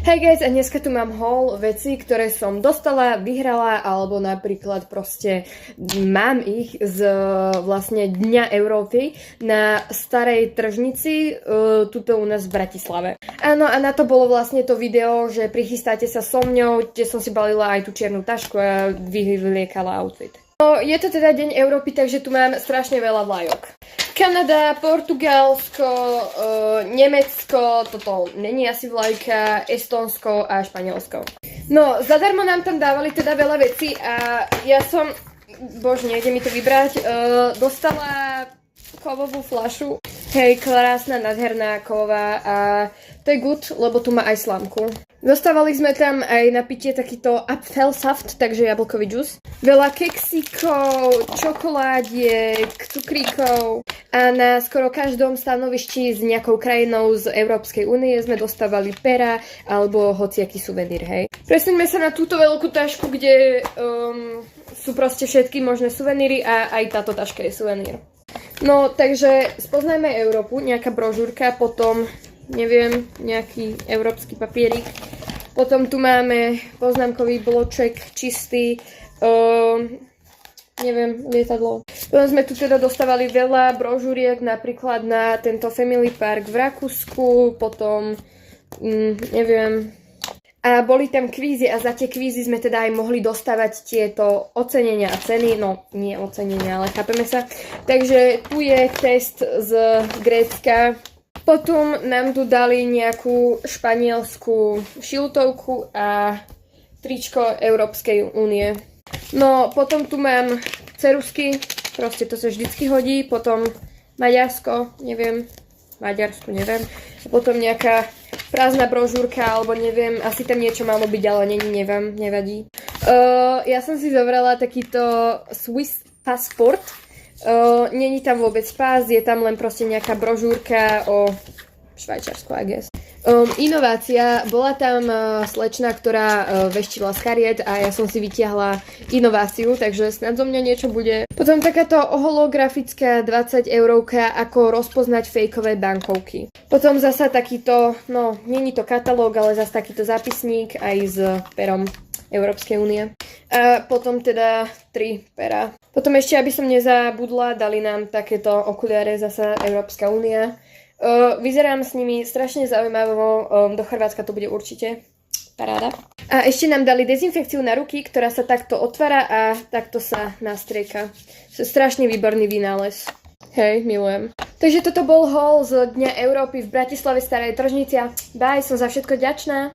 Hej guys, a dneska tu mám haul veci, ktoré som dostala, vyhrala, alebo napríklad proste mám ich z vlastne Dňa Európy na starej tržnici tuto u nás v Bratislave. Áno, a na to bolo vlastne to video, že prichystáte sa so mňou, kde som si balila aj tú čiernu tašku a vyliekala outfit. No, je to teda Deň Európy, takže tu mám strašne veľa vlajok. Kanada, Portugalsko, Nemecko, toto není asi vlajka, Estónsko a Španielsko. No, zadarmo nám tam dávali teda veľa vecí a ja som, bože, nejde mi to vybrať, dostala kovovú fľašu. Hej, krásna, nádherná kovová a to je good, lebo tu má aj slámku. Dostávali sme tam aj na pitie takýto Apfelsaft, takže jablkový džus. Veľa keksíkov, čokoládiek, cukríkov a na skoro každom stanovišti s nejakou krajinou z Európskej únie sme dostávali pera alebo hociaký suvenír, hej. Presuňme sa na túto veľkú tašku, kde sú proste všetky možné suveníry a aj táto taška je suvenír. No, takže spoznajme Európu, nejaká brožúrka, potom, neviem, nejaký európsky papierik. Potom tu máme poznámkový bloček čistý, neviem, lietadlo. Potom sme tu teda dostávali veľa brožúriek, napríklad na tento Family Park v Rakúsku, potom, neviem. A boli tam kvízy a za tie kvízy sme teda aj mohli dostávať tieto ocenenia a ceny, no nie ocenenia, ale chápeme sa. Takže tu je test z Grécka. Potom nám tu dali nejakú španielskú šiltovku a tričko Európskej únie. No potom tu mám ceruzky, proste to sa vždycky hodí, potom Maďarsko, neviem, Maďarsku, neviem. A potom nejaká prázdna brožúrka, alebo neviem, asi tam niečo malo byť, ale neviem, nevadí. Ja som si zobrala takýto Swiss Passport. Není tam vôbec pás, je tam len proste nejaká brožúrka o Švajčiarsku, I guess. Inovácia, bola tam slečna, ktorá veštila z kariet a ja som si vytiahla inováciu, takže snad zo mňa niečo bude. Potom takáto holografická 20 eurovka, ako rozpoznať fejkové bankovky. Potom zasa takýto, no, není to katalóg, ale zasa takýto zápisník aj s perom Európskej únie. A potom teda 3 pera. Potom ešte, aby som nezabudla, dali nám takéto okuliare zasa Európska únia. Vyzerám s nimi strašne zaujímavo, do Chorvátska to bude určite paráda. A ešte nám dali dezinfekciu na ruky, ktorá sa takto otvára a takto sa nastrieka. Strašne výborný vynález. Hej, milujem. Takže toto bol haul z Dňa Európy v Bratislave starej tržnici. Bye, som za všetko vďačná.